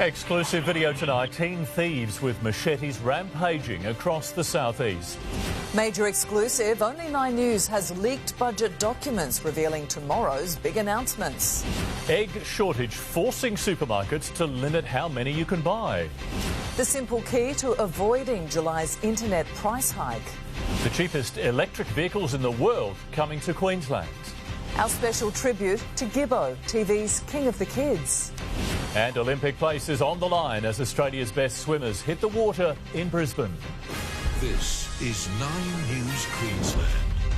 Exclusive video tonight. Teen thieves with machetes rampaging across the southeast. Major exclusive. Only 9 News has leaked budget documents revealing tomorrow's big announcements. Egg shortage forcing supermarkets to limit how many you can buy. The simple key to avoiding July's internet price hike. The cheapest electric vehicles in the world coming to Queensland. Our special tribute to Gibbo, TV's King of the Kids. And Olympic places on the line as Australia's best swimmers hit the water in Brisbane. This is 9 News Queensland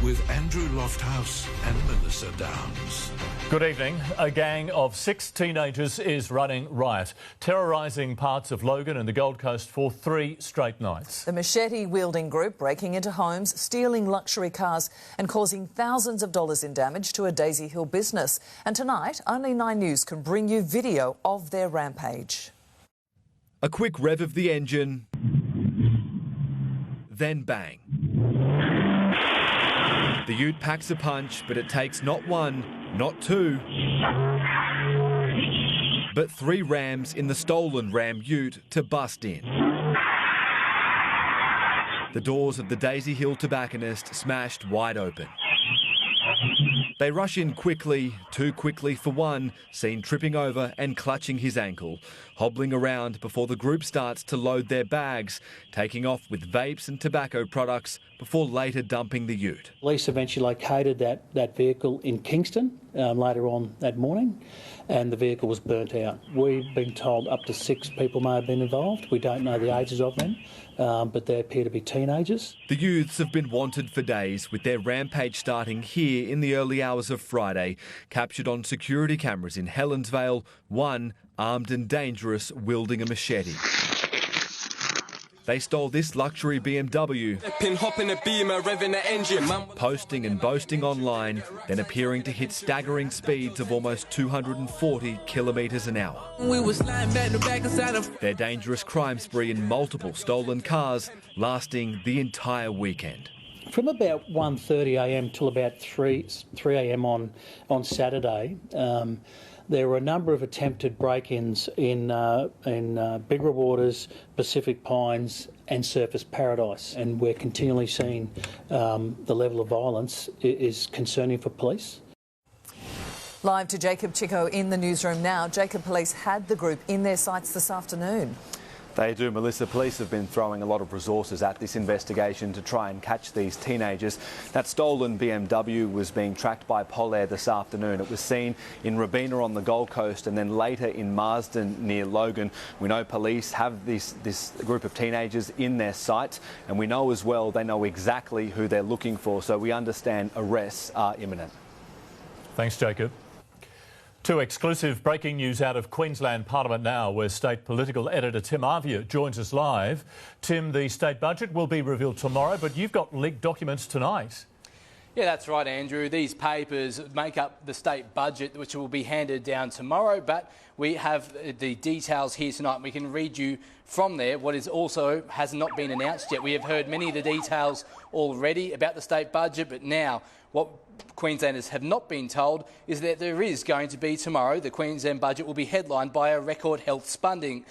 with Andrew Lofthouse and Melissa Downs. Good evening. A gang of 6 teenagers is running riot, terrorising parts of Logan and the Gold Coast for 3 straight nights. The machete-wielding group breaking into homes, stealing luxury cars and causing thousands of dollars in damage to a Daisy Hill business. And tonight, only 9 News can bring you video of their rampage. A quick rev of the engine, then bang. The ute packs a punch, but it takes not 1, not 2, but 3 rams in the stolen Ram ute to bust in. The doors of the Daisy Hill tobacconist smashed wide open. They rush in quickly, too quickly for one, seen tripping over and clutching his ankle, hobbling around before the group starts to load their bags, taking off with vapes and tobacco products before later dumping the ute. Police eventually located that vehicle in Kingston later on that morning, and the vehicle was burnt out. We've been told up to 6 people may have been involved. We don't know the ages of them, but they appear to be teenagers. The youths have been wanted for days, with their rampage starting here in the early hours of Friday, captured on security cameras in Helensvale, one armed and dangerous, wielding a machete. They stole this luxury BMW, posting and boasting online, then appearing to hit staggering speeds of almost 240 kilometres an hour. Their dangerous crime spree in multiple stolen cars, lasting the entire weekend. From about 1:30am till about 3am on Saturday, there were a number of attempted break-ins in Bigger Waters, Pacific Pines and Surfers Paradise, and we're continually seeing the level of violence is concerning for police. Live to Jacob Chico in the newsroom now. Jacob, police had the group in their sights this afternoon. They do, Melissa. Police have been throwing a lot of resources at this investigation to try and catch these teenagers. That stolen BMW was being tracked by Polair this afternoon. It was seen in Robina on the Gold Coast and then later in Marsden near Logan. We know police have this group of teenagers in their sight, and we know as well they know exactly who they're looking for, so we understand arrests are imminent. Thanks, Jacob. 2 exclusive breaking news out of Queensland Parliament now, where State Political Editor Tim Avia joins us live. Tim, the state budget will be revealed tomorrow, but you've got leaked documents tonight. Yeah, that's right, Andrew. These papers make up the state budget, which will be handed down tomorrow, but we have the details here tonight. We can read you from there what is also has not been announced yet. We have heard many of the details already about the state budget, but now what Queenslanders have not been told is that there is going to be tomorrow, the Queensland budget will be headlined by a record health spending.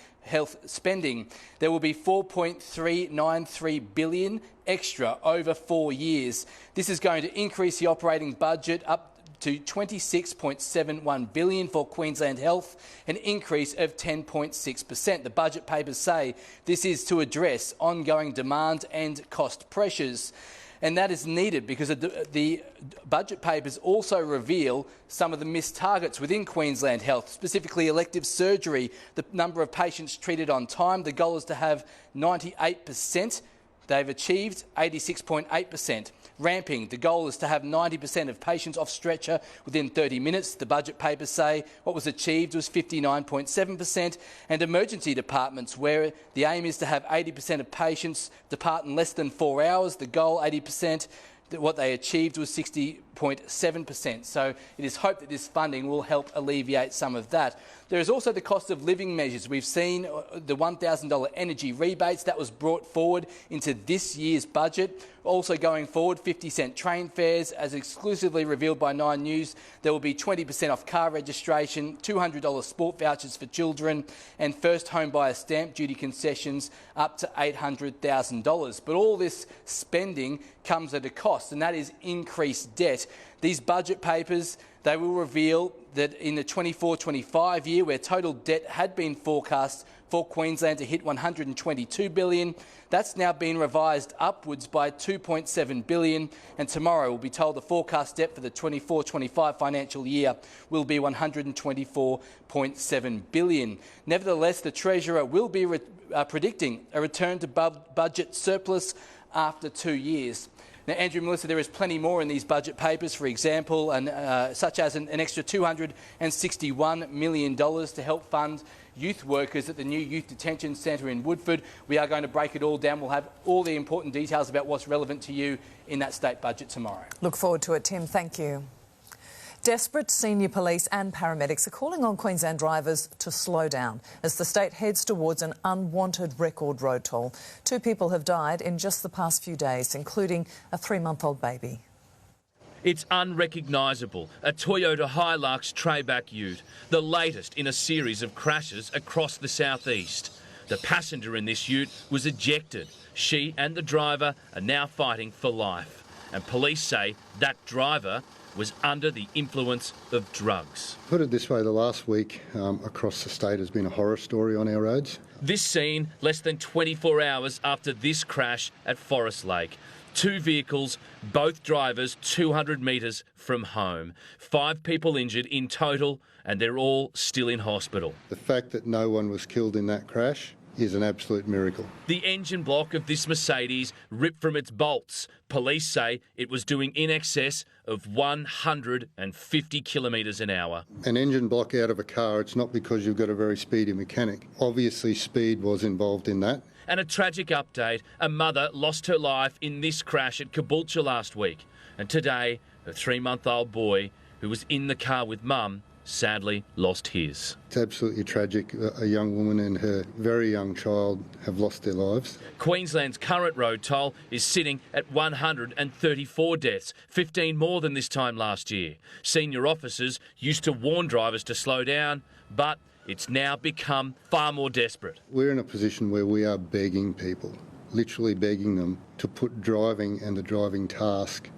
There will be $4.393 billion extra over 4 years. This is going to increase the operating budget up to $26.71 billion for Queensland Health, an increase of 10.6%. The budget papers say this is to address ongoing demand and cost pressures. And that is needed because the budget papers also reveal some of the missed targets within Queensland Health, specifically elective surgery, the number of patients treated on time. The goal is to have 98%. They've achieved 86.8%. Ramping, the goal is to have 90% of patients off stretcher within 30 minutes. The budget papers say what was achieved was 59.7%. And emergency departments, where the aim is to have 80% of patients depart in less than 4 hours. The goal, 80%. What they achieved was 60.7%. So it is hoped that this funding will help alleviate some of that. There is also the cost of living measures. We've seen the $1,000 energy rebates that was brought forward into this year's budget. Also going forward, 50-cent train fares, as exclusively revealed by 9 News. There will be 20% off car registration, $200 sport vouchers for children, and first home buyer stamp duty concessions up to $800,000. But all this spending comes at a cost, and that is increased debt. These budget papers, they will reveal that in the 24-25 year, where total debt had been forecast for Queensland to hit $122 billion, that's now been revised upwards by $2.7 billion, and tomorrow we'll be told the forecast debt for the 24-25 financial year will be $124.7 billion. Nevertheless, the Treasurer will be predicting a return to budget surplus after 2 years. Now, Andrew, Melissa, there is plenty more in these budget papers, for example, such as an extra $261 million to help fund youth workers at the new Youth Detention Centre in Woodford. We are going to break it all down. We'll have all the important details about what's relevant to you in that state budget tomorrow. Look forward to it, Tim. Thank you. Desperate senior police and paramedics are calling on Queensland drivers to slow down as the state heads towards an unwanted record road toll. 2 people have died in just the past few days, including a 3-month-old baby. It's unrecognisable, a Toyota Hilux Trayback ute, the latest in a series of crashes across the southeast. The passenger in this ute was ejected. She and the driver are now fighting for life. And police say that driver was under the influence of drugs. Put it this way, the last week across the state has been a horror story on our roads. This scene less than 24 hours after this crash at Forest Lake. 2 vehicles, both drivers 200 metres from home. 5 people injured in total, and they're all still in hospital. The fact that no one was killed in that crash is an absolute miracle. The engine block of this Mercedes ripped from its bolts. Police say it was doing in excess of 150 kilometres an hour. An engine block out of a car, it's not because you've got a very speedy mechanic. Obviously speed was involved in that. And a tragic update, a mother lost her life in this crash at Caboolture last week. And today, her 3-month-old boy, who was in the car with mum, sadly lost his. It's absolutely tragic. A young woman and her very young child have lost their lives. Queensland's current road toll is sitting at 134 deaths, 15 more than this time last year. Senior officers used to warn drivers to slow down, but it's now become far more desperate. We're in a position where we are begging people, literally begging them to put driving and the driving task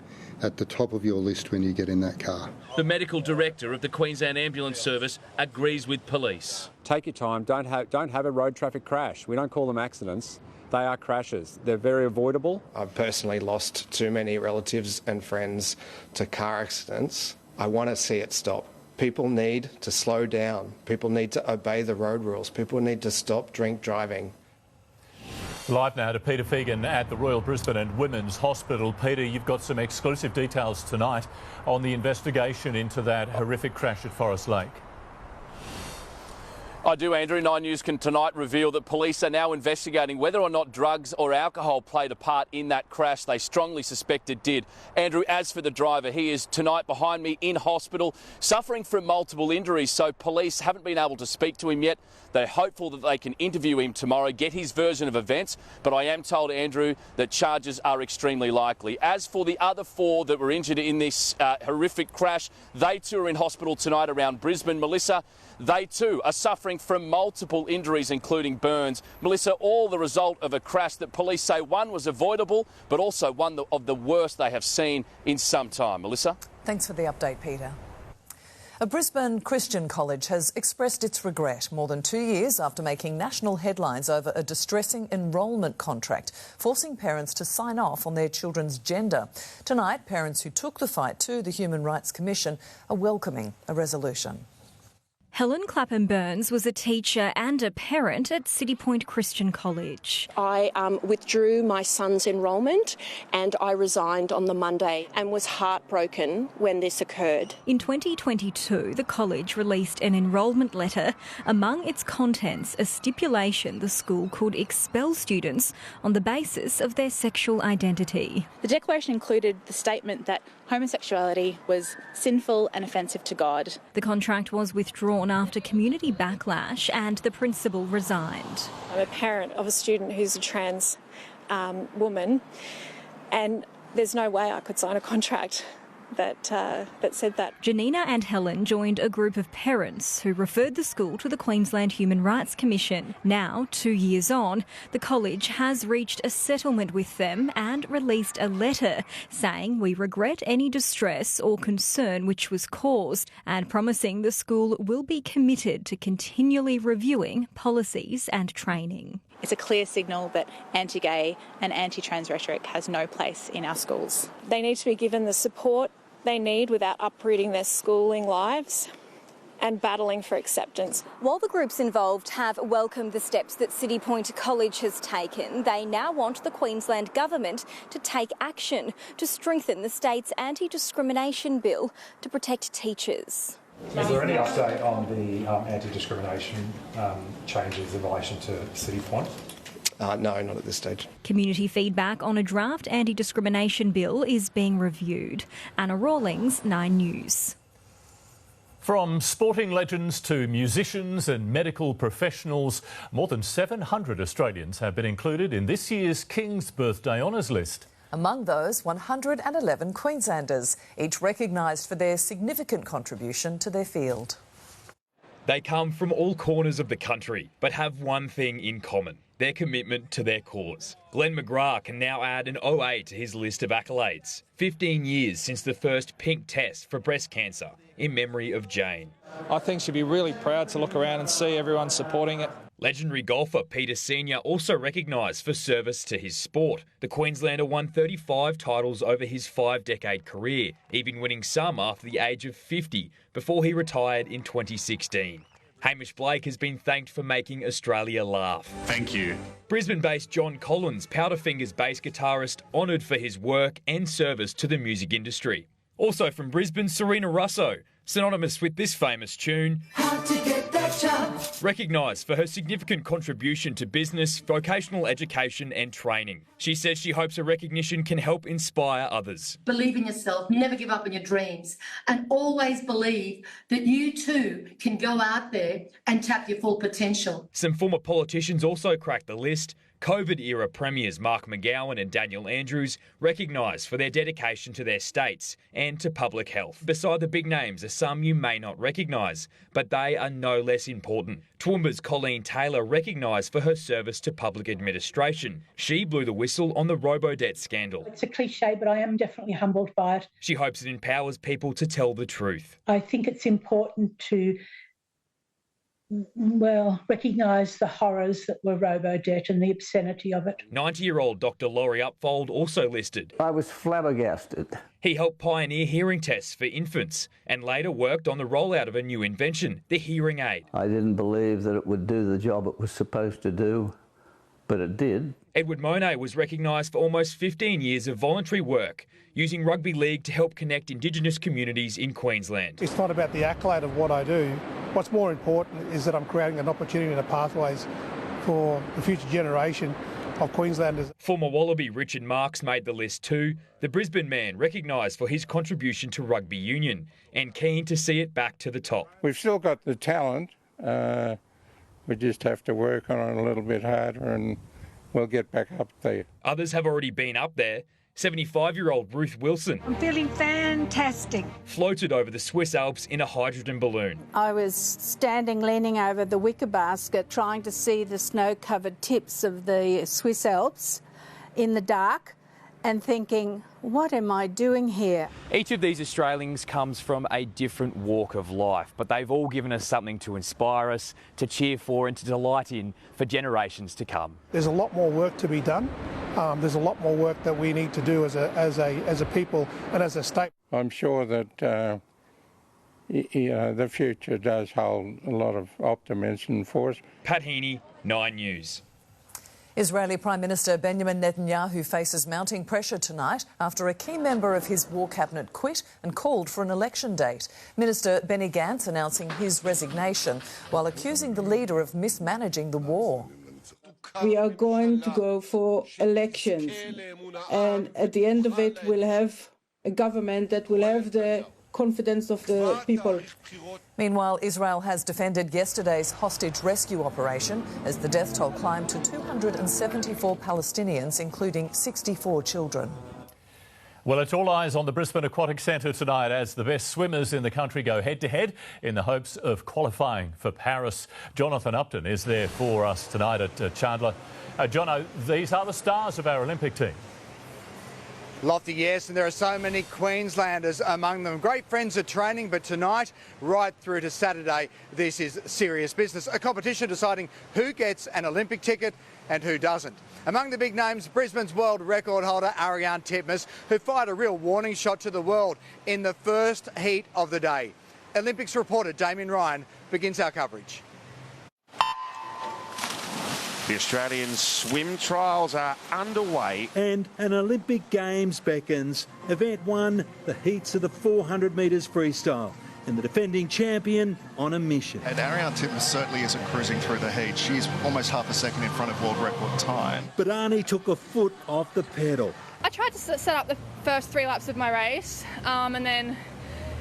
at the top of your list when you get in that car. The medical director of the Queensland Ambulance Service agrees with police. Take your time, don't have a road traffic crash. We don't call them accidents, they are crashes. They're very avoidable. I've personally lost too many relatives and friends to car accidents. I want to see it stop. People need to slow down. People need to obey the road rules. People need to stop drink driving. Live now to Peter Fegan at the Royal Brisbane and Women's Hospital. Peter, you've got some exclusive details tonight on the investigation into that horrific crash at Forest Lake. I do, Andrew. 9 News can tonight reveal that police are now investigating whether or not drugs or alcohol played a part in that crash. They strongly suspect it did. Andrew, as for the driver, he is tonight behind me in hospital, suffering from multiple injuries, so police haven't been able to speak to him yet. They're hopeful that they can interview him tomorrow, get his version of events, but I am told, Andrew, that charges are extremely likely. As for the other 4 that were injured in this horrific crash, they too are in hospital tonight around Brisbane. Melissa, they too are suffering from multiple injuries, including burns. Melissa, all the result of a crash that police say one was avoidable, but also one of the worst they have seen in some time. Melissa? Thanks for the update, Peter. A Brisbane Christian college has expressed its regret more than 2 years after making national headlines over a distressing enrolment contract, forcing parents to sign off on their children's gender. Tonight, parents who took the fight to the Human Rights Commission are welcoming a resolution. Helen Clapham-Burns was a teacher and a parent at City Point Christian College. I withdrew my son's enrolment and I resigned on the Monday and was heartbroken when this occurred. In 2022, the college released an enrolment letter. Among its contents, a stipulation the school could expel students on the basis of their sexual identity. The declaration included the statement that homosexuality was sinful and offensive to God. The contract was withdrawn after community backlash and the principal resigned. I'm a parent of a student who's a trans woman, And there's no way I could sign a contract that said that. Janina and Helen joined a group of parents who referred the school to the Queensland Human Rights Commission. Now, 2 years on, the college has reached a settlement with them and released a letter saying we regret any distress or concern which was caused and promising the school will be committed to continually reviewing policies and training. It's a clear signal that anti-gay and anti-trans rhetoric has no place in our schools. They need to be given the support they need without uprooting their schooling lives and battling for acceptance. While the groups involved have welcomed the steps that City Point College has taken, they now want the Queensland Government to take action to strengthen the state's anti-discrimination bill to protect teachers. Is there any update on the anti-discrimination changes in relation to City Point? No, not at this stage. Community feedback on a draft anti-discrimination bill is being reviewed. Anna Rawlings, 9 News. From sporting legends to musicians and medical professionals, more than 700 Australians have been included in this year's King's Birthday Honours list. Among those, 111 Queenslanders, each recognised for their significant contribution to their field. They come from all corners of the country, but have one thing in common: their commitment to their cause. Glenn McGrath can now add an 08 to his list of accolades. 15 years since the first pink test for breast cancer, in memory of Jane. I think she'd be really proud to look around and see everyone supporting it. Legendary golfer Peter Senior also recognised for service to his sport. The Queenslander won 35 titles over his 5-decade career, even winning some after the age of 50 before he retired in 2016. Hamish Blake has been thanked for making Australia laugh. Thank you. Brisbane-based John Collins, Powderfingers bass guitarist, honoured for his work and service to the music industry. Also from Brisbane, Serena Russo, synonymous with this famous tune, Hard to Get That Job, recognised for her significant contribution to business, vocational education and training. She says she hopes her recognition can help inspire others. Believe in yourself, never give up on your dreams, and always believe that you too can go out there and tap your full potential. Some former politicians also cracked the list. COVID-era premiers Mark McGowan and Daniel Andrews recognised for their dedication to their states and to public health. Beside the big names are some you may not recognise, but they are no less important. Toowoomba's Colleen Taylor recognised for her service to public administration. She blew the whistle on the robo-debt scandal. It's a cliche, but I am definitely humbled by it. She hopes it empowers people to tell the truth. I think it's important to recognise the horrors that were robo-debt and the obscenity of it. 90-year-old Dr Laurie Upfold also listed. I was flabbergasted. He helped pioneer hearing tests for infants and later worked on the rollout of a new invention, the hearing aid. I didn't believe that it would do the job it was supposed to do, but it did. Edward Monet was recognised for almost 15 years of voluntary work, using rugby league to help connect Indigenous communities in Queensland. It's not about the accolade of what I do. What's more important is that I'm creating an opportunity and a pathways for the future generation of Queenslanders. Former Wallaby Richard Marks made the list too, the Brisbane man recognised for his contribution to rugby union and keen to see it back to the top. We've still got the talent, we just have to work on it a little bit harder and we'll get back up there. Others have already been up there. 75-year-old Ruth Wilson. I'm feeling fantastic. Floated over the Swiss Alps in a hydrogen balloon. I was standing leaning over the wicker basket trying to see the snow-covered tips of the Swiss Alps in the dark and thinking, what am I doing here? Each of these Australians comes from a different walk of life, but they've all given us something to inspire us, to cheer for and to delight in for generations to come. There's a lot more work to be done. There's a lot more work that we need to do as a people and as a state. I'm sure that the future does hold a lot of optimism for us. Pat Heaney, 9 News. Israeli Prime Minister Benjamin Netanyahu faces mounting pressure tonight after a key member of his war cabinet quit and called for an election date. Minister Benny Gantz announcing his resignation while accusing the leader of mismanaging the war. We are going to go for elections, and at the end of it we'll have a government that will have the confidence of the people. Meanwhile, Israel has defended yesterday's hostage rescue operation as the death toll climbed to 274 Palestinians, including 64 children. Well, it's all eyes on the Brisbane Aquatic Centre tonight as the best swimmers in the country go head-to-head in the hopes of qualifying for Paris. Jonathan Uptin is there for us tonight at Chandler. Jono, these are the stars of our Olympic team. Lofty, yes, and there are so many Queenslanders among them. Great friends at training, but tonight, right through to Saturday, this is serious business. A competition deciding who gets an Olympic ticket and who doesn't. Among the big names, Brisbane's world record holder Ariane Titmus, who fired a real warning shot to the world in the first heat of the day. Olympics reporter Damien Ryan begins our coverage. The Australian swim trials are underway. And an Olympic Games beckons. Event 1, the heats of the 400 metres freestyle. And the defending champion on a mission. And Ariane Titmus certainly isn't cruising through the heat. She's almost half a second in front of world record time. But Arnie took a foot off the pedal. I tried to set up the first 3 laps of my race and then,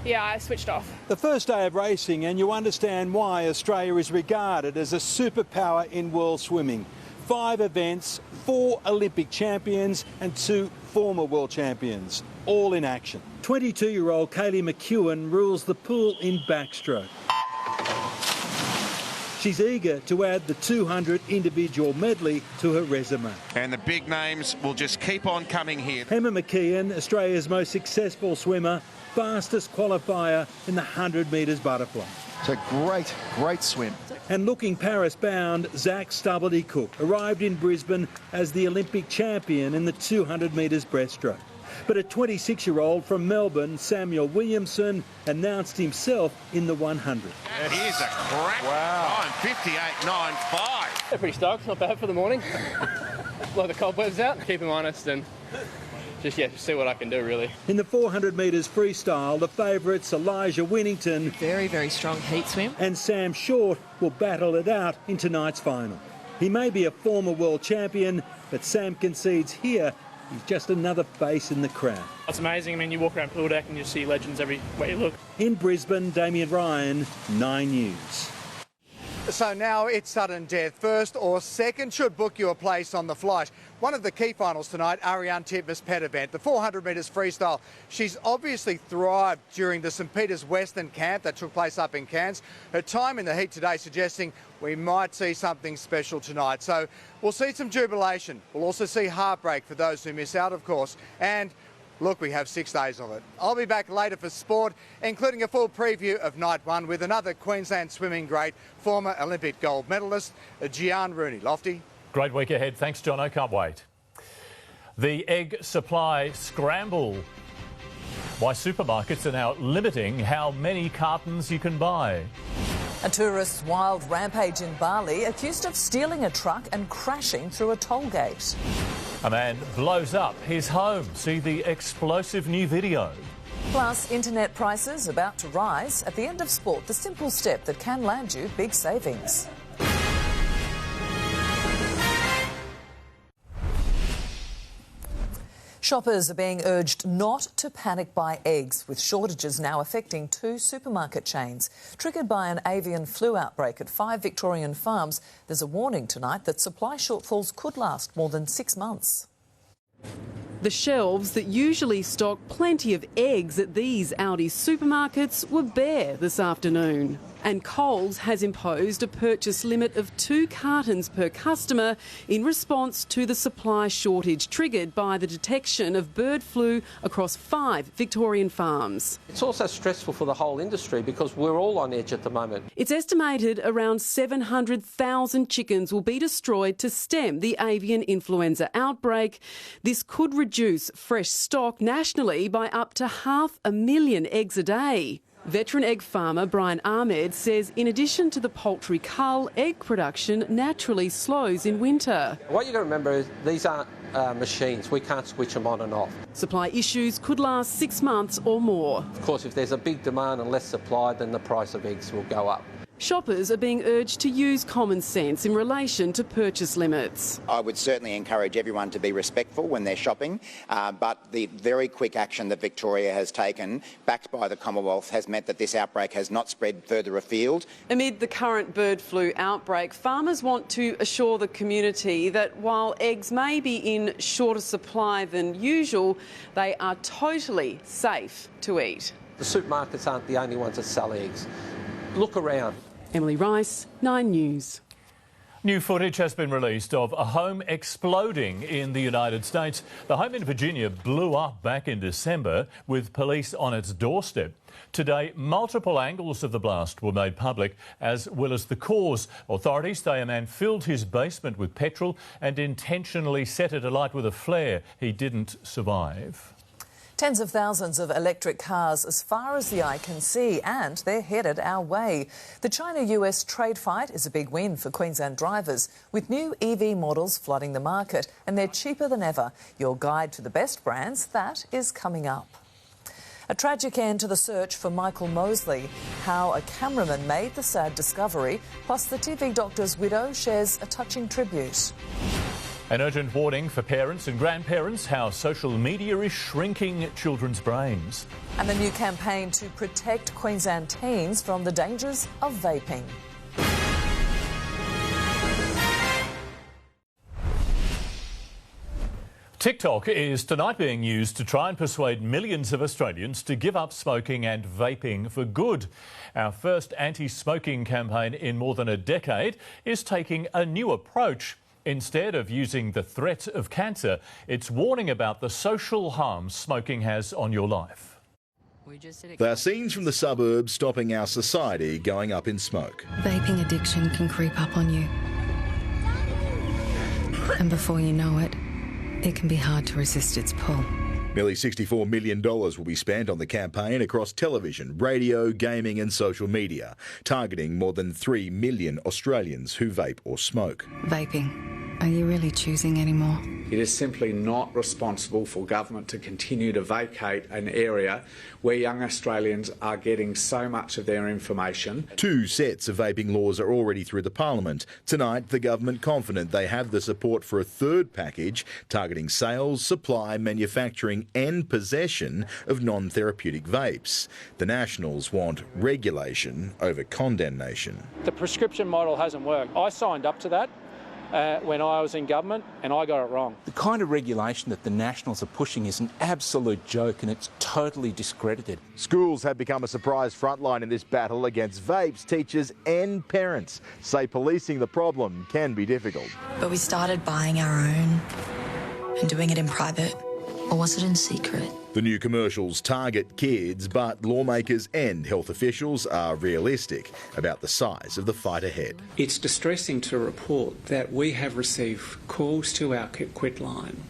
I switched off. The first day of racing, and you understand why Australia is regarded as a superpower in world swimming. 5 events, 4 Olympic champions and 2 former world champions, all in action. 22-year-old Kaylee McEwen rules the pool in backstroke. She's eager to add the 200 individual medley to her resume. And the big names will just keep on coming here. Emma McKeon, Australia's most successful swimmer, fastest qualifier in the 100 metres butterfly. It's a great swim. And looking Paris-bound, Zach Stubblety-Cook arrived in Brisbane as the Olympic champion in the 200 metres breaststroke. But a 26-year-old from Melbourne, Samuel Williamson, announced himself in the 100. Here's a crack time, 58.95. Yeah, pretty stoked, not bad for the morning. Blow the cobwebs out, keep them honest and just see what I can do, really. In the 400 metres freestyle, the favourites Elijah Winnington... Very strong heat swim. ...and Sam Short will battle it out in tonight's final. He may be a former world champion, but Sam concedes here he's just another face in the crowd. It's amazing. I mean, you walk around pool deck and you see legends everywhere you look. In Brisbane, Damien Ryan, 9 News. So now it's sudden death. First or second should book you a place on the flight. One of the key finals tonight, Ariane Titmus pet event, the 400 metres freestyle. She's obviously thrived during the St Peter's Western camp that took place up in Cairns. Her time in the heat today suggesting we might see something special tonight. So we'll see some jubilation. We'll also see heartbreak for those who miss out, of course. And look, we have 6 days of it. I'll be back later for sport, including a full preview of night 1 with another Queensland swimming great, former Olympic gold medalist, Gian Rooney. Lofty. Great week ahead. Thanks, Jono. Can't wait. The egg supply scramble. Why supermarkets are now limiting how many cartons you can buy. A tourist's wild rampage in Bali, accused of stealing a truck and crashing through a toll gate. A man blows up his home. See the explosive new video. Plus, internet prices about to rise. At the end of sport, the simple step that can land you big savings. Shoppers are being urged not to panic buy eggs, with shortages now affecting 2 supermarket chains. Triggered by an avian flu outbreak at 5 Victorian farms, there's a warning tonight that supply shortfalls could last more than 6 months. The shelves that usually stock plenty of eggs at these Aldi supermarkets were bare this afternoon. And Coles has imposed a purchase limit of 2 cartons per customer in response to the supply shortage triggered by the detection of bird flu across 5 Victorian farms. It's also stressful for the whole industry because we're all on edge at the moment. It's estimated around 700,000 chickens will be destroyed to stem the avian influenza outbreak. This could reduce fresh stock nationally by up to 500,000 eggs a day. Veteran egg farmer Brian Ahmed says in addition to the poultry cull, egg production naturally slows in winter. What you've got to remember is these aren't machines. We can't switch them on and off. Supply issues could last 6 months or more. Of course, if there's a big demand and less supply, then the price of eggs will go up. Shoppers are being urged to use common sense in relation to purchase limits. I would certainly encourage everyone to be respectful when they're shopping, but the very quick action that Victoria has taken, backed by the Commonwealth, has meant that this outbreak has not spread further afield. Amid the current bird flu outbreak, farmers want to assure the community that while eggs may be in shorter supply than usual, they are totally safe to eat. The supermarkets aren't the only ones that sell eggs. Look around. Emily Rice, 9 News. New footage has been released of a home exploding in the United States. The home in Virginia blew up back in December with police on its doorstep. Today, multiple angles of the blast were made public, as well as the cause. Authorities say a man filled his basement with petrol and intentionally set it alight with a flare. He didn't survive. Tens of thousands of electric cars as far as the eye can see, and they're headed our way. The China-US trade fight is a big win for Queensland drivers, with new EV models flooding the market, and they're cheaper than ever. Your guide to the best brands, that is coming up. A tragic end to the search for Michael Mosley, how a cameraman made the sad discovery, plus the TV doctor's widow shares a touching tribute. An urgent warning for parents and grandparents, how social media is shrinking children's brains. And the new campaign to protect Queensland teens from the dangers of vaping. TikTok is tonight being used to try and persuade millions of Australians to give up smoking and vaping for good. Our first anti-smoking campaign in more than a decade is taking a new approach. Instead of using the threat of cancer, it's warning about the social harm smoking has on your life. They're scenes from the suburbs stopping our society going up in smoke. Vaping addiction can creep up on you. And before you know it, it can be hard to resist its pull. Nearly $64 million will be spent on the campaign across television, radio, gaming and social media, targeting more than 3 million Australians who vape or smoke. Vaping. Are you really choosing anymore? It is simply not responsible for government to continue to vacate an area where young Australians are getting so much of their information. 2 sets of vaping laws are already through the Parliament. Tonight, the government confident they have the support for a third package targeting sales, supply, manufacturing and possession of non-therapeutic vapes. The Nationals want regulation over condemnation. The prescription model hasn't worked. I signed up to that when I was in government, and I got it wrong. The kind of regulation that the Nationals are pushing is an absolute joke, and it's totally discredited. Schools have become a surprise frontline in this battle against vapes. Teachers and parents say policing the problem can be difficult. But we started buying our own and doing it in private. Or was it in secret? The new commercials target kids, but lawmakers and health officials are realistic about the size of the fight ahead. It's distressing to report that we have received calls to our quit line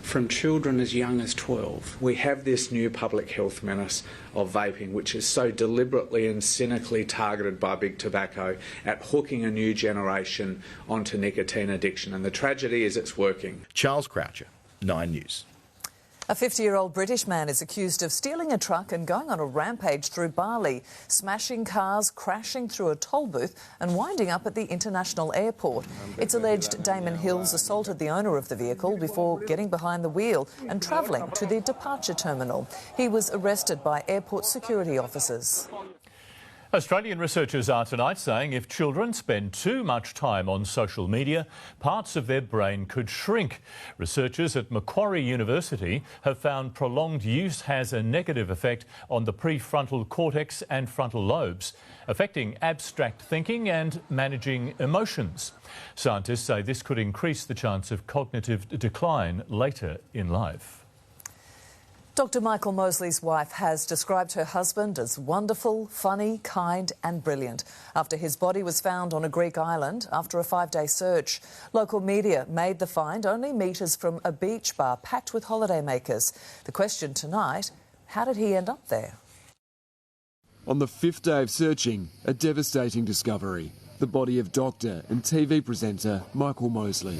from children as young as 12. We have this new public health menace of vaping, which is so deliberately and cynically targeted by big tobacco at hooking a new generation onto nicotine addiction. And the tragedy is it's working. Charles Croucher, 9 News. A 50-year-old British man is accused of stealing a truck and going on a rampage through Bali, smashing cars, crashing through a toll booth and winding up at the international airport. It's alleged Damon Hills assaulted the owner of the vehicle before getting behind the wheel and travelling to the departure terminal. He was arrested by airport security officers. Australian researchers are tonight saying if children spend too much time on social media, parts of their brain could shrink. Researchers at Macquarie University have found prolonged use has a negative effect on the prefrontal cortex and frontal lobes, affecting abstract thinking and managing emotions. Scientists say this could increase the chance of cognitive decline later in life. Dr. Michael Mosley's wife has described her husband as wonderful, funny, kind and brilliant after his body was found on a Greek island after a 5-day search. Local media made the find only metres from a beach bar packed with holidaymakers. The question tonight, how did he end up there? On the 5th day of searching, a devastating discovery. The body of doctor and TV presenter Michael Mosley.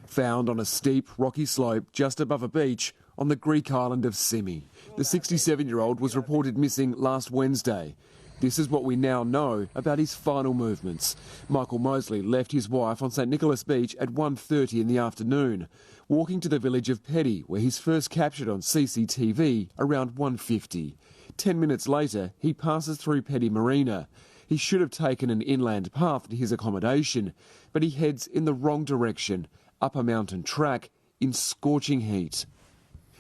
Found on a steep, rocky slope just above a beach on the Greek island of Simi. The 67-year-old was reported missing last Wednesday. This is what we now know about his final movements. Michael Mosley left his wife on St Nicholas Beach at 1:30 in the afternoon, walking to the village of Petty, where he's first captured on CCTV around 1:50. 10 minutes later, he passes through Petty Marina. He should have taken an inland path to his accommodation, but he heads in the wrong direction, up a mountain track in scorching heat.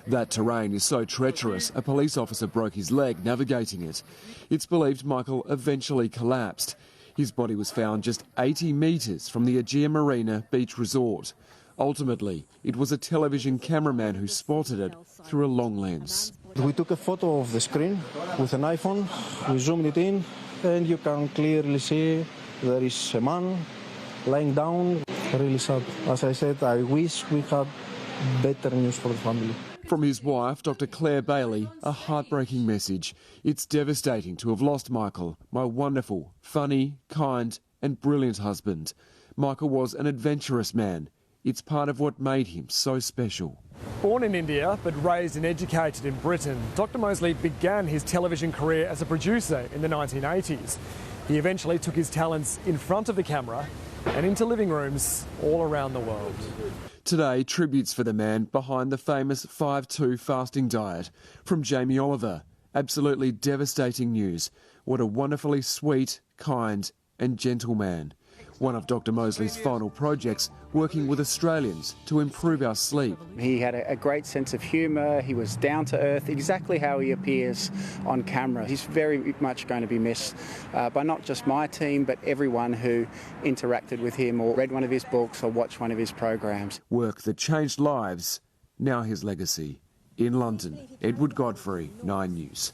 That terrain is so treacherous, a police officer broke his leg navigating it. It's believed Michael eventually collapsed. His body was found just 80 metres from the Aegean Marina beach resort. Ultimately, it was a television cameraman who spotted it through a long lens. We took a photo of the screen with an iPhone, we zoomed it in, and you can clearly see there is a man lying down. Really sad. As I said, I wish we had better news for the family. From his wife, Dr. Claire Bailey, a heartbreaking message. It's devastating to have lost Michael, my wonderful, funny, kind and brilliant husband. Michael was an adventurous man. It's part of what made him so special. Born in India but raised and educated in Britain, Dr. Mosley began his television career as a producer in the 1980s. He eventually took his talents in front of the camera and into living rooms all around the world. Today, tributes for the man behind the famous 5-2 fasting diet. From Jamie Oliver, absolutely devastating news. What a wonderfully sweet, kind and gentle man. One of Dr. Mosley's final projects, working with Australians to improve our sleep. He had a great sense of humour, he was down to earth, exactly how he appears on camera. He's very much going to be missed by not just my team, but everyone who interacted with him or read one of his books or watched one of his programs. Work that changed lives, now his legacy. In London, Edward Godfrey, 9 News.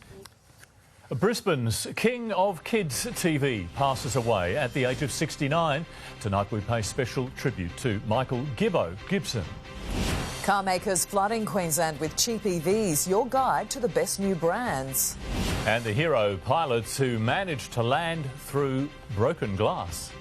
Brisbane's King of Kids TV passes away at the age of 69. Tonight we pay special tribute to Michael Gibson. Car makers flooding Queensland with cheap EVs. Your guide to the best new brands. And the hero pilots who managed to land through broken glass.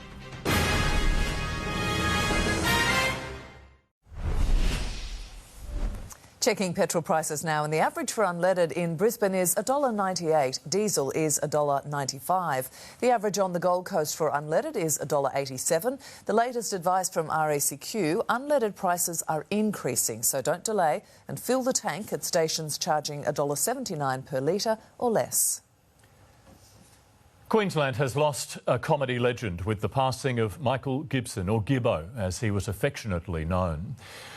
Checking petrol prices now, and the average for unleaded in Brisbane is $1.98. Diesel is $1.95. The average on the Gold Coast for unleaded is $1.87. The latest advice from RACQ, unleaded prices are increasing, so don't delay and fill the tank at stations charging $1.79 per litre or less. Queensland has lost a comedy legend with the passing of Michael Gibson, or Gibbo, as he was affectionately known.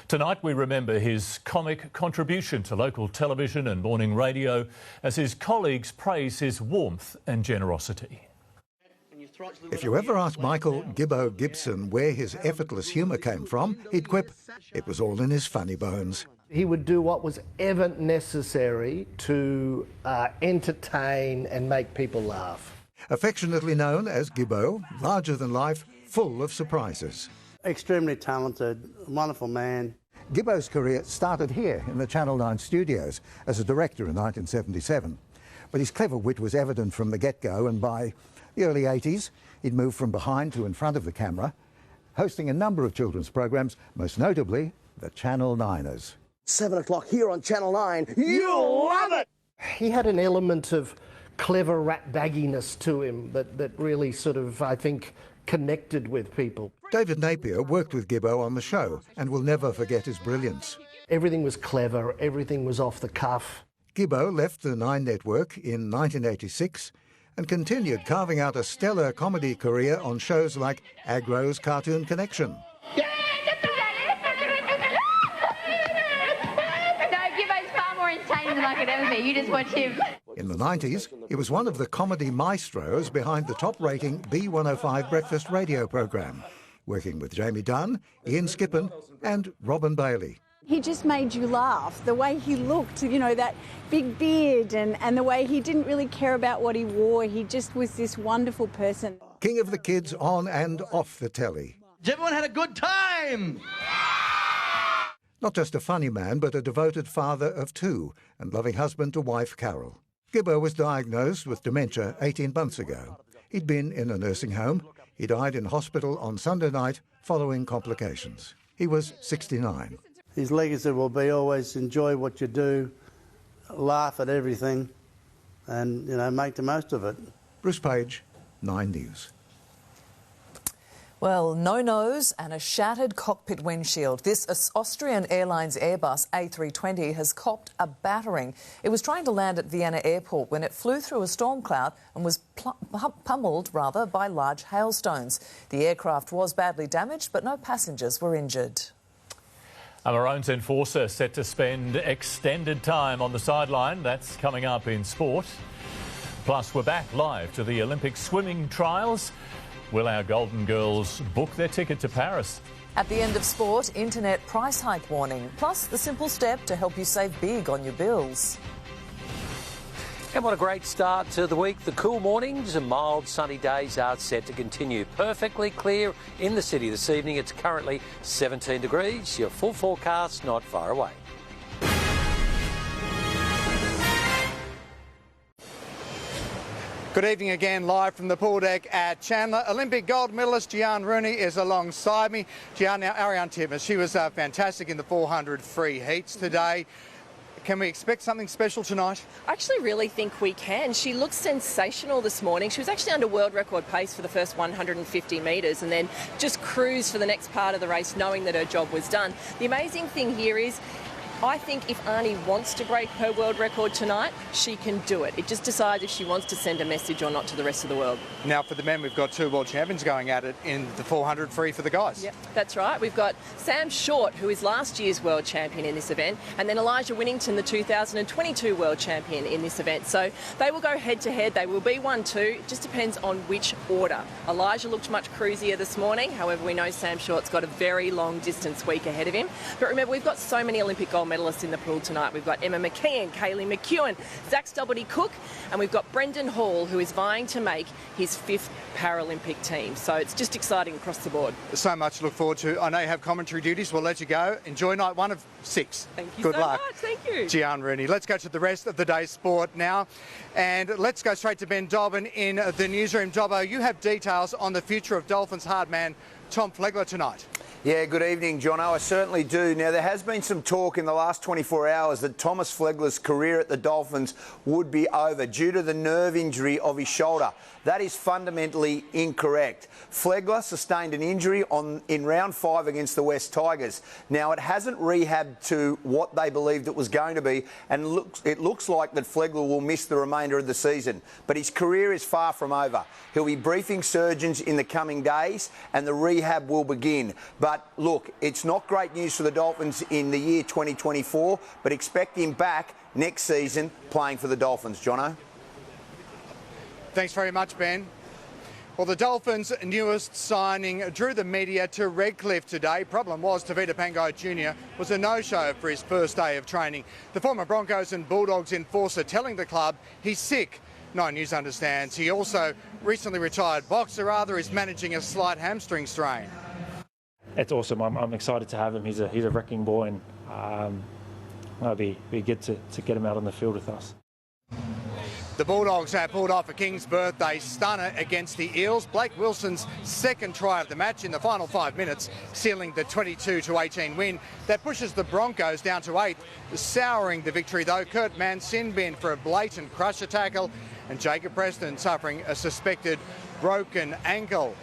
Tonight we remember his comic contribution to local television and morning radio as his colleagues praise his warmth and generosity. If you ever ask Michael Gibbo Gibson where his effortless humour came from, he'd quip, it was all in his funny bones. He would do what was ever necessary to entertain and make people laugh. Affectionately known as Gibbo, larger than life, full of surprises. Extremely talented, wonderful man. Gibbo's career started here in the Channel 9 studios as a director in 1977. But his clever wit was evident from the get-go, and by the early 80s, he'd moved from behind to in front of the camera, hosting a number of children's programmes, most notably the Channel 9ers. 7 o'clock here on Channel 9. You'll love it! He had an element of clever rat-bagginess to him that really sort of, I think, connected with people. David Napier worked with Gibbo on the show and will never forget his brilliance. Everything was clever, everything was off the cuff. Gibbo left the Nine Network in 1986 and continued carving out a stellar comedy career on shows like Agro's Cartoon Connection. No, Gibbo's far more entertaining than I could ever be. You just watch him. In the 90s, he was one of the comedy maestros behind the top-rating B105 breakfast radio programme, working with Jamie Dunn, Ian Skippen and Robin Bailey. He just made you laugh, the way he looked, you know, that big beard and the way he didn't really care about what he wore. He just was this wonderful person. King of the kids on and off the telly. Everyone had a good time! Not just a funny man, but a devoted father of 2 and loving husband to wife Carol. Gibbo was diagnosed with dementia 18 months ago. He'd been in a nursing home. He died in hospital on Sunday night following complications. He was 69. His legacy will be always enjoy what you do, laugh at everything, and, you know, make the most of it. Bruce Page, 9 News. Well, no nose and a shattered cockpit windshield. This Austrian Airlines Airbus A320 has copped a battering. It was trying to land at Vienna airport when it flew through a storm cloud and was pummeled by large hailstones. The aircraft was badly damaged, but no passengers were injured. A Maroons enforcer set to spend extended time on the sideline. That's coming up in sport. Plus, we're back live to the Olympic swimming trials. Will our Golden Girls book their ticket to Paris? At the end of sport, internet price hike warning, plus the simple step to help you save big on your bills. And what a great start to the week. The cool mornings and mild sunny days are set to continue. Perfectly clear in the city this evening. It's currently 17 degrees. Your full forecast not far away. Good evening again, live from the pool deck at Chandler. Olympic gold medalist Gian Rooney is alongside me. Gian, now Ariane Titmus, she was fantastic in the 400 free heats today. Can we expect something special tonight? I actually really think we can. She looked sensational this morning. She was actually under world record pace for the first 150 metres and then just cruised for the next part of the race knowing that her job was done. The amazing thing here is I think if Arnie wants to break her world record tonight, she can do it. It just decides if she wants to send a message or not to the rest of the world. Now for the men, we've got 2 world champions going at it in the 400 free for the guys. Yep, that's right. We've got Sam Short, who is last year's world champion in this event, and then Elijah Winnington, the 2022 world champion in this event. So they will go head-to-head. They will be 1-2. It just depends on which order. Elijah looked much cruisier this morning. However, we know Sam Short's got a very long distance week ahead of him. But remember, we've got so many Olympic gold medalists in the pool tonight. We've got Emma McKeon, Kaylee McEwen, Zach Stubblety-Cook, and we've got Brendan Hall, who is vying to make his 5th Paralympic team. So it's just exciting across the board. So much to look forward to. I know you have commentary duties. We'll let you go. Enjoy night 1 of 6. Thank you Good so luck. much. Thank you. Gian Rooney. Let's go to the rest of the day's sport now. And let's go straight to Ben Dobbin in the newsroom. Dobbo, you have details on the future of Dolphins hard man Tom Flegler tonight. Yeah, good evening, Jono. I certainly do. Now, there has been some talk in the last 24 hours that Thomas Flegler's career at the Dolphins would be over due to the nerve injury of his shoulder. That is fundamentally incorrect. Flegler sustained an injury in round 5 against the West Tigers. Now, it hasn't rehabbed to what they believed it was going to be, and it looks like that Flegler will miss the remainder of the season. But his career is far from over. He'll be briefing surgeons in the coming days, and the rehab will begin. But look, it's not great news for the Dolphins in the year 2024, but expect him back next season playing for the Dolphins, Jono. Thanks very much, Ben. Well, the Dolphins' newest signing drew the media to Redcliffe today. Problem was, Tavita Pangai Jr. was a no-show for his first day of training. The former Broncos and Bulldogs enforcer telling the club he's sick. 9 News understands he also recently retired boxer Arthur is managing a slight hamstring strain. It's awesome. I'm excited to have him. He's a wrecking boy, and it'll be good to get him out on the field with us. The Bulldogs have pulled off a King's birthday stunner against the Eels. Blake Wilson's second try of the match in the final 5 minutes, sealing the 22-18 win. That pushes the Broncos down to 8th. Souring the victory, though, Kurt Mann sin-bin for a blatant crusher tackle, and Jacob Preston suffering a suspected broken ankle.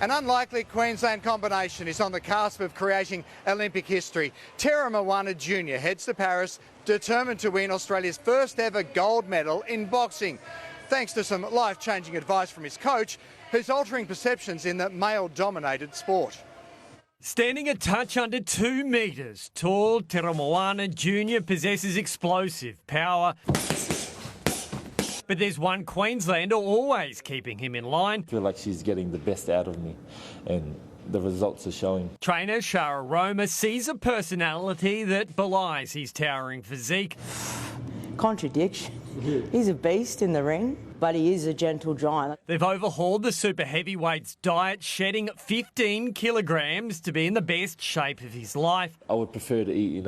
An unlikely Queensland combination is on the cusp of creating Olympic history. Tara Moana Jr. heads to Paris, determined to win Australia's first ever gold medal in boxing, thanks to some life-changing advice from his coach, who's altering perceptions in the male-dominated sport. Standing a touch under 2 metres, tall Tara Moana Jr. possesses explosive power. But there's one Queenslander always keeping him in line. I feel like she's getting the best out of me, and the results are showing. Trainer Shara Roma sees a personality that belies his towering physique. Contradiction. He's a beast in the ring, but he is a gentle giant. They've overhauled the super heavyweight's diet, shedding 15 kilograms to be in the best shape of his life. I would prefer to eat,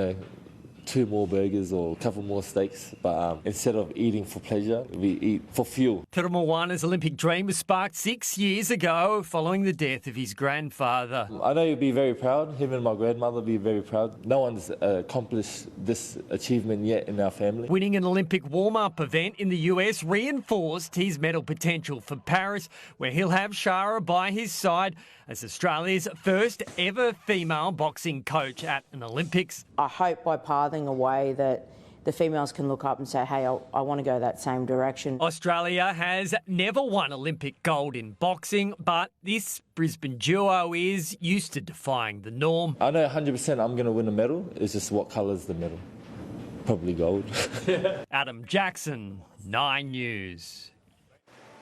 2 more burgers or a couple more steaks, but instead of eating for pleasure, we eat for fuel. Te Moana's Olympic dream was sparked 6 years ago following the death of his grandfather. I know you'd be very proud, him and my grandmother would be very proud. No one's accomplished this achievement yet in our family. Winning an Olympic warm-up event in the US reinforced his medal potential for Paris, where he'll have Shara by his side as Australia's first ever female boxing coach at an Olympics. I hope by pathing a way that the females can look up and say, hey, I want to go that same direction. Australia has never won Olympic gold in boxing, but this Brisbane duo is used to defying the norm. I know 100% I'm going to win a medal. It's just what colour's the medal? Probably gold. Adam Jackson, 9 News.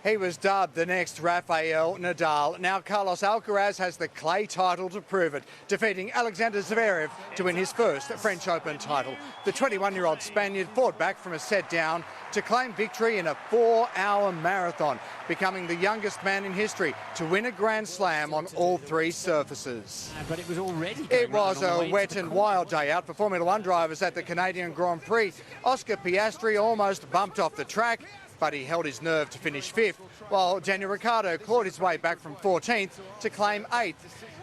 He was dubbed the next Rafael Nadal. Now Carlos Alcaraz has the clay title to prove it, defeating Alexander Zverev to win his first French Open title. The 21-year-old Spaniard fought back from a set down to claim victory in a 4-hour marathon, becoming the youngest man in history to win a Grand Slam on all 3 surfaces. But it was already It was a wet and wild day out for Formula One drivers at the Canadian Grand Prix. Oscar Piastri almost bumped off the track, but he held his nerve to finish 5th, while Daniel Ricciardo clawed his way back from 14th to claim 8th.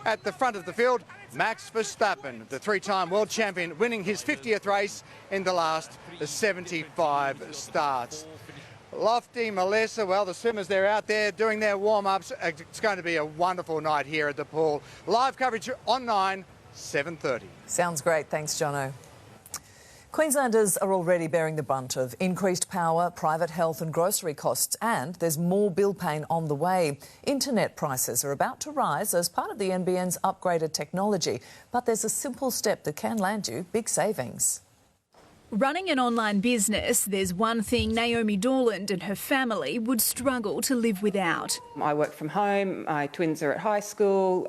At the front of the field, Max Verstappen, the 3-time world champion, winning his 50th race in the last 75 starts. Lofty, Melissa, well, the swimmers, they're out there doing their warm-ups. It's going to be a wonderful night here at the pool. Live coverage on 9, 7:30. Sounds great. Thanks, Jono. Queenslanders are already bearing the brunt of increased power, private health and grocery costs, and there's more bill paying on the way. Internet prices are about to rise as part of the NBN's upgraded technology, but there's a simple step that can land you big savings. Running an online business, there's one thing Naomi Dorland and her family would struggle to live without. I work from home, my twins are at high school,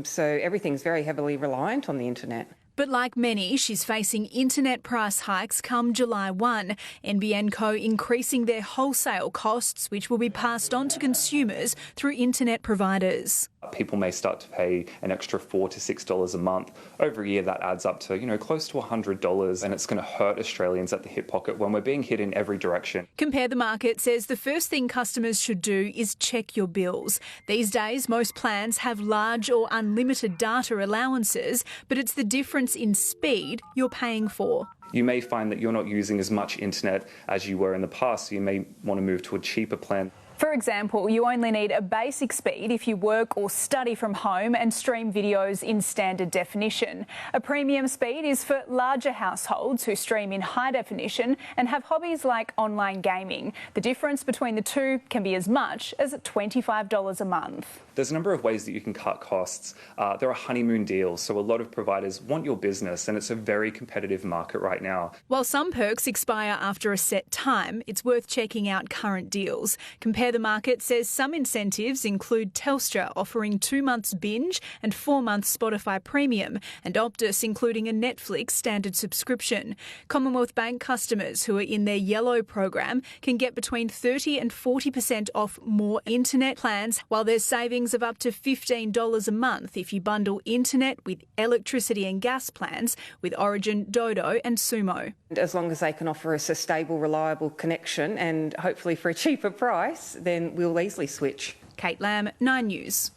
so everything's very heavily reliant on the internet. But like many, she's facing internet price hikes come July 1. NBN Co increasing their wholesale costs, which will be passed on to consumers through internet providers. People may start to pay an extra $4 to $6 a month. Over a year, that adds up to, close to $100, and it's going to hurt Australians at the hip pocket when we're being hit in every direction. Compare the Market says the first thing customers should do is check your bills. These days, most plans have large or unlimited data allowances, but it's the difference in speed you're paying for. You may find that you're not using as much internet as you were in the past, so you may want to move to a cheaper plan. For example, you only need a basic speed if you work or study from home and stream videos in standard definition. A premium speed is for larger households who stream in high definition and have hobbies like online gaming. The difference between the two can be as much as $25 a month. There's a number of ways that you can cut costs. There are honeymoon deals, so a lot of providers want your business, and it's a very competitive market right now. While some perks expire after a set time, it's worth checking out current deals. Compare the Market says some incentives include Telstra offering 2 months binge and 4 months Spotify Premium, and Optus including a Netflix standard subscription. Commonwealth Bank customers who are in their yellow program can get between 30% and 40% off more internet plans, while there's savings of up to $15 a month if you bundle internet with electricity and gas plans with Origin, Dodo and Sumo. As long as they can offer us a stable, reliable connection and hopefully for a cheaper price, then we'll easily switch. Kate Lamb, 9 News.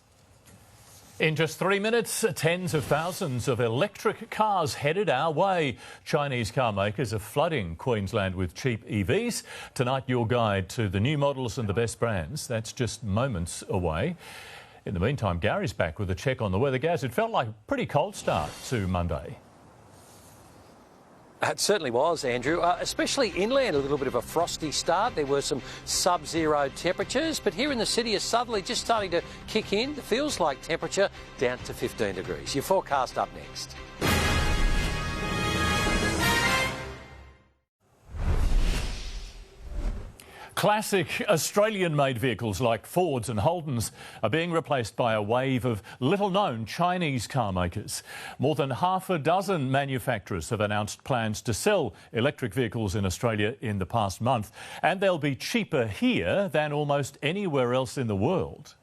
In just 3 minutes, tens of thousands of electric cars headed our way. Chinese car makers are flooding Queensland with cheap EVs. Tonight, your guide to the new models and the best brands. That's just moments away. In the meantime, Garry's back with a check on the weather. Gaz, it felt like a pretty cold start to Monday. It certainly was, Andrew, especially inland, a little bit of a frosty start. There were some sub-zero temperatures, but here in the city is suddenly just starting to kick in. It feels like temperature down to 15 degrees. Your forecast up next. Classic Australian-made vehicles like Fords and Holdens are being replaced by a wave of little-known Chinese car makers. More than half a dozen manufacturers have announced plans to sell electric vehicles in Australia in the past month, and they'll be cheaper here than almost anywhere else in the world.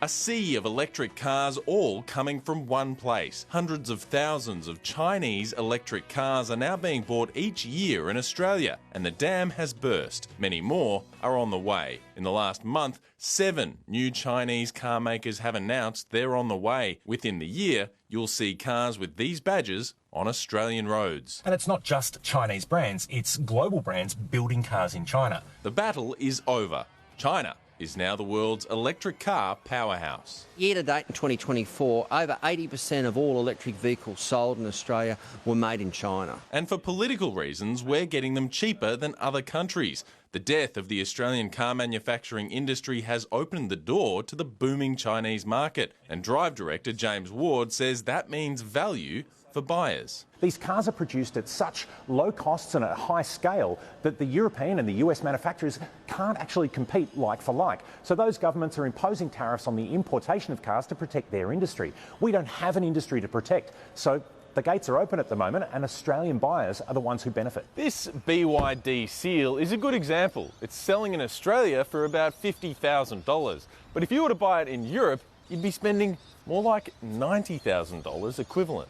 A sea of electric cars all coming from one place. Hundreds of thousands of Chinese electric cars are now being bought each year in Australia, and the dam has burst. Many more are on the way. In the last month, 7 new Chinese car makers have announced they're on the way. Within the year, you'll see cars with these badges on Australian roads. And it's not just Chinese brands, it's global brands building cars in China. The battle is over. China is now the world's electric car powerhouse. Year to date in 2024, over 80% of all electric vehicles sold in Australia were made in China. And for political reasons, we're getting them cheaper than other countries. The death of the Australian car manufacturing industry has opened the door to the booming Chinese market. And Drive Director James Ward says that means value for buyers. These cars are produced at such low costs and at a high scale that the European and the US manufacturers can't actually compete like for like. So those governments are imposing tariffs on the importation of cars to protect their industry. We don't have an industry to protect, so the gates are open at the moment and Australian buyers are the ones who benefit. This BYD Seal is a good example. It's selling in Australia for about $50,000. But if you were to buy it in Europe, you'd be spending more like $90,000 equivalent.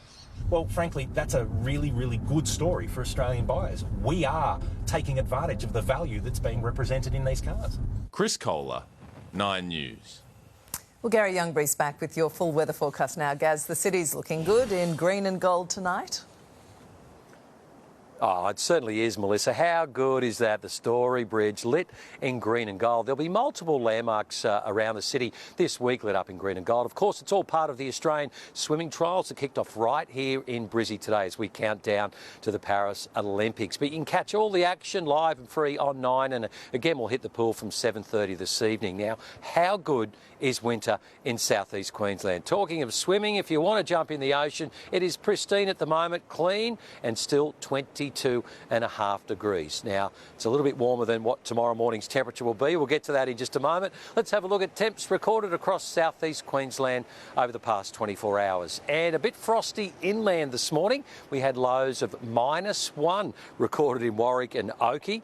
Well, frankly, that's a really, really good story for Australian buyers. We are taking advantage of the value that's being represented in these cars. Chris Kohler, 9 News. Well, Garry Youngberry's back with your full weather forecast now. Gaz, the city's looking good in green and gold tonight. Oh, it certainly is, Melissa. How good is that? The Story Bridge lit in green and gold. There'll be multiple landmarks around the city this week lit up in green and gold. Of course, it's all part of the Australian swimming trials that kicked off right here in Brizzy today as we count down to the Paris Olympics. But you can catch all the action live and free on 9, and again, we'll hit the pool from 7:30 this evening. Now, how good is winter in southeast Queensland? Talking of swimming, if you want to jump in the ocean, it is pristine at the moment, clean and still 22.5 degrees. Now, it's a little bit warmer than what tomorrow morning's temperature will be. We'll get to that in just a moment. Let's have a look at temps recorded across southeast Queensland over the past 24 hours. And a bit frosty inland this morning. We had lows of -1 recorded in Warwick and Oakey.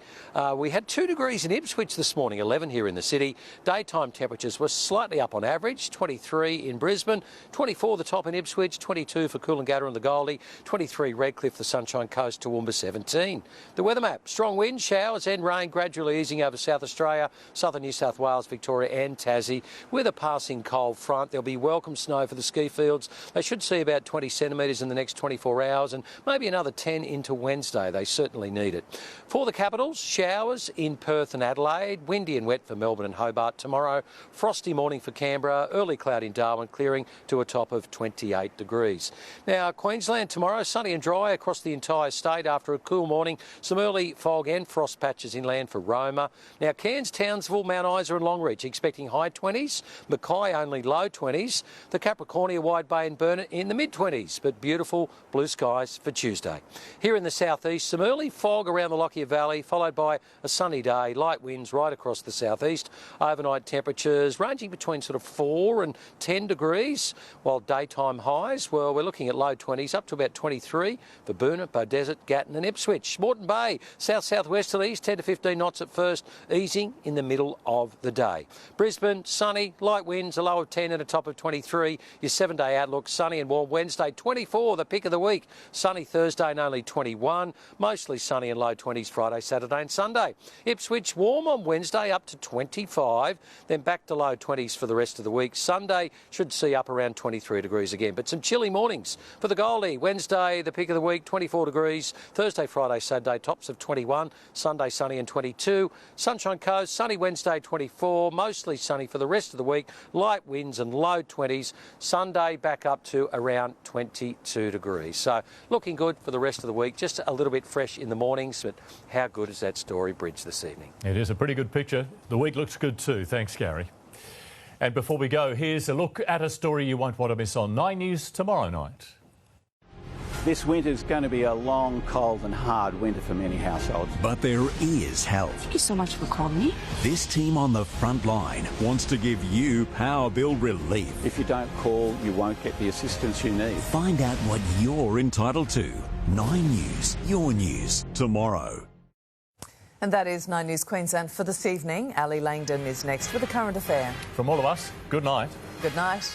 We had 2 degrees in Ipswich this morning, 11 here in the city. Daytime temperatures were slightly up on average, 23 in Brisbane, 24 the top in Ipswich, 22 for Coolangatta and the Goldie, 23 Redcliffe, the Sunshine Coast, Toowoomba 17. The weather map, strong winds, showers and rain gradually easing over South Australia, southern New South Wales, Victoria and Tassie. With a passing cold front, there'll be welcome snow for the ski fields. They should see about 20 centimetres in the next 24 hours and maybe another 10 into Wednesday. They certainly need it. For the capitals, showers in Perth and Adelaide, windy and wet for Melbourne and Hobart tomorrow, frosty morning for Canberra, early cloud in Darwin, clearing to a top of 28 degrees. Now, Queensland tomorrow, sunny and dry across the entire state after a cool morning. Some early fog and frost patches inland for Roma. Now, Cairns, Townsville, Mount Isa and Longreach expecting high 20s. Mackay only low 20s. The Capricornia, Wide Bay and Burnett in the mid-20s, but beautiful blue skies for Tuesday. Here in the southeast, some early fog around the Lockyer Valley, followed by a sunny day, light winds right across the southeast. Overnight temperatures ranging between sort of 4 and 10 degrees, while daytime highs, well, we're looking at low 20s up to about 23 for Boonah, Beaudesert, Gatton and Ipswich. Moreton Bay, south-southwesterlies, 10 to 15 knots at first, easing in the middle of the day. Brisbane, sunny, light winds, a low of 10 and a top of 23. Your 7-day outlook, sunny and warm Wednesday, 24, the pick of the week. Sunny Thursday and only 21. Mostly sunny and low 20s Friday, Saturday and Sunday. Ipswich, warm on Wednesday up to 25, then back to low 20s for the rest of the week. Sunday should see up around 23 degrees again, but some chilly mornings for the Goldie. Wednesday, the pick of the week, 24 degrees. Thursday, Friday, Saturday, tops of 21. Sunday, sunny and 22. Sunshine Coast, sunny Wednesday, 24. Mostly sunny for the rest of the week. Light winds and low 20s. Sunday, back up to around 22 degrees. So looking good for the rest of the week. Just a little bit fresh in the mornings, but how good is that Story Bridge this evening? It is a pretty good picture. The week looks good too. Thanks, Garry. And before we go, here's a look at a story you won't want to miss on 9 News tomorrow night. This winter's going to be a long, cold and hard winter for many households. But there is help. Thank you so much for calling me. This team on the front line wants to give you power bill relief. If you don't call, you won't get the assistance you need. Find out what you're entitled to. 9 News, your news, tomorrow. And that is 9 News Queensland for this evening. Ali Langdon is next with a current affair. From all of us, good night. Good night.